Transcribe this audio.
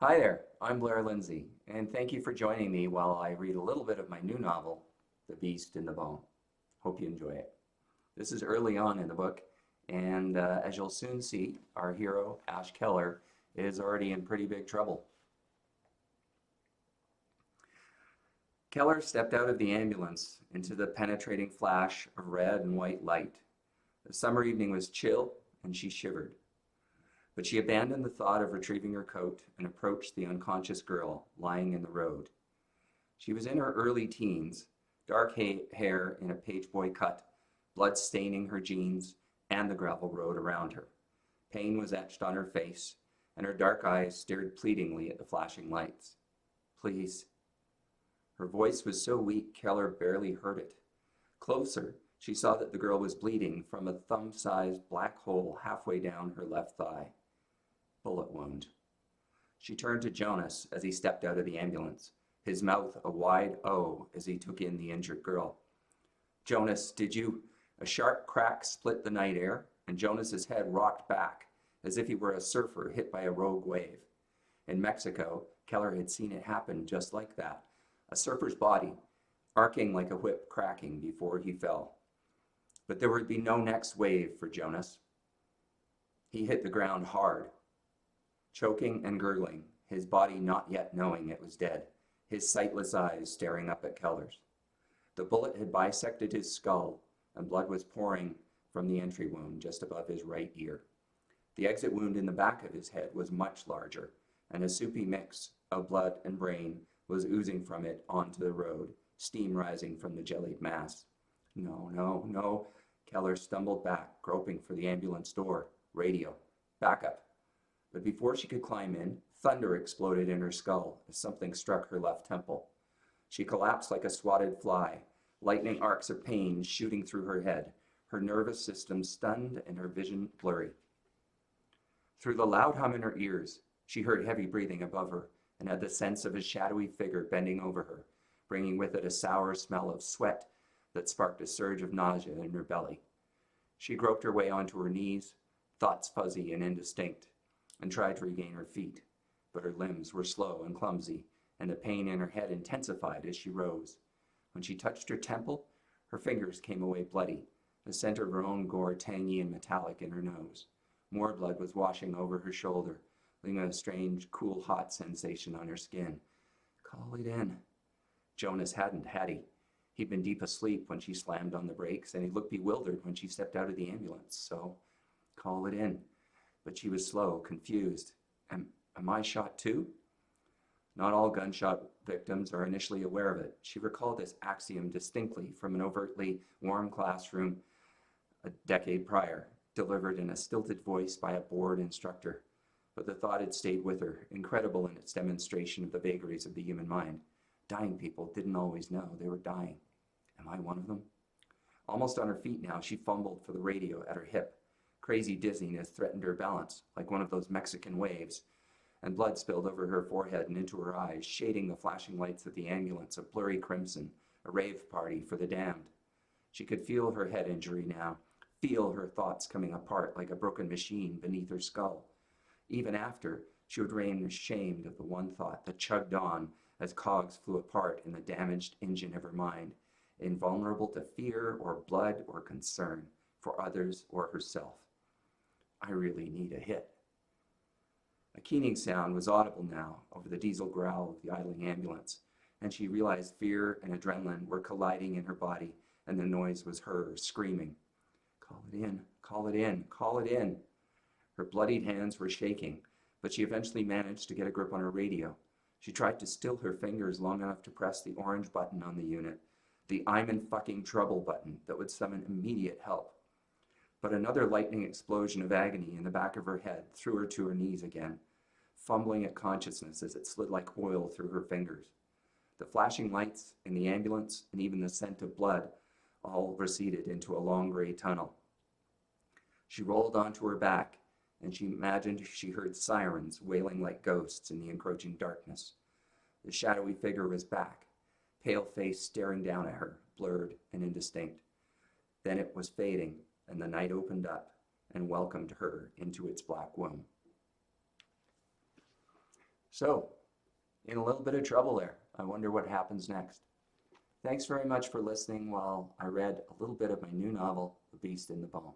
Hi there, I'm Blair Lindsay, and thank you for joining me while I read a little bit of my new novel, The Beast in the Bone. Hope you enjoy it. This is early on in the book, and as you'll soon see, our hero, Ash Keller, is already in pretty big trouble. Keller stepped out of the ambulance into the penetrating flash of red and white light. The summer evening was chill, and she shivered. But she abandoned the thought of retrieving her coat and approached the unconscious girl lying in the road. She was in her early teens, dark hair in a page boy cut, blood staining her jeans and the gravel road around her. Pain was etched on her face, and her dark eyes stared pleadingly at the flashing lights. Please. Her voice was so weak Keller barely heard it. Closer, she saw that the girl was bleeding from a thumb-sized black hole halfway down her left thigh. Bullet wound. She turned to Jonas as he stepped out of the ambulance, his mouth a wide O as he took in the injured girl. Jonas, did you? A sharp crack split the night air, and Jonas's head rocked back as if he were a surfer hit by a rogue wave. In Mexico, Keller had seen it happen just like that, a surfer's body, arcing like a whip cracking before he fell. But there would be no next wave for Jonas. He hit the ground hard, choking and gurgling, his body not yet knowing it was dead, his sightless eyes staring up at Keller's. The bullet had bisected his skull, and blood was pouring from the entry wound just above his right ear. The exit wound in the back of his head was much larger, and a soupy mix of blood and brain was oozing from it onto the road, steam rising from the jellied mass. No, no, no. Keller stumbled back, groping for the ambulance door. Radio. Backup. But before she could climb in, thunder exploded in her skull as something struck her left temple. She collapsed like a swatted fly, lightning arcs of pain shooting through her head, her nervous system stunned and her vision blurry. Through the loud hum in her ears, she heard heavy breathing above her and had the sense of a shadowy figure bending over her, bringing with it a sour smell of sweat that sparked a surge of nausea in her belly. She groped her way onto her knees, thoughts fuzzy and indistinct, and tried to regain her feet, but her limbs were slow and clumsy, and the pain in her head intensified as she rose. When she touched her temple, her fingers came away bloody, the scent of her own gore tangy and metallic in her nose. More blood was washing over her shoulder, leaving a strange, cool, hot sensation on her skin. Call it in. Jonas hadn't, had he? He'd been deep asleep when she slammed on the brakes, and he looked bewildered when she stepped out of the ambulance, so call it in. But she was slow, confused. Am I shot too? Not all gunshot victims are initially aware of it. She recalled this axiom distinctly from an overtly warm classroom a decade prior, delivered in a stilted voice by a bored instructor. But the thought had stayed with her, incredible in its demonstration of the vagaries of the human mind. Dying people didn't always know they were dying. Am I one of them? Almost on her feet now, she fumbled for the radio at her hip. Crazy dizziness threatened her balance, like one of those Mexican waves, and blood spilled over her forehead and into her eyes, shading the flashing lights of the ambulance a blurry crimson, a rave party for the damned. She could feel her head injury now, feel her thoughts coming apart like a broken machine beneath her skull. Even after, she would remain ashamed of the one thought that chugged on as cogs flew apart in the damaged engine of her mind, invulnerable to fear or blood or concern for others or herself. I really need a hit. A keening sound was audible now over the diesel growl of the idling ambulance, and she realized fear and adrenaline were colliding in her body, and the noise was her screaming. Call it in, call it in, call it in. Her bloodied hands were shaking, but she eventually managed to get a grip on her radio. She tried to still her fingers long enough to press the orange button on the unit, the I'm in fucking trouble button that would summon immediate help. But another lightning explosion of agony in the back of her head threw her to her knees again, fumbling at consciousness as it slid like oil through her fingers. The flashing lights in the ambulance and even the scent of blood all receded into a long gray tunnel. She rolled onto her back, and she imagined she heard sirens wailing like ghosts in the encroaching darkness. The shadowy figure was back, pale face staring down at her, blurred and indistinct. Then it was fading, and the night opened up and welcomed her into its black womb. So, in a little bit of trouble there. I wonder what happens next. Thanks very much for listening while I read a little bit of my new novel, The Beast in the Balm.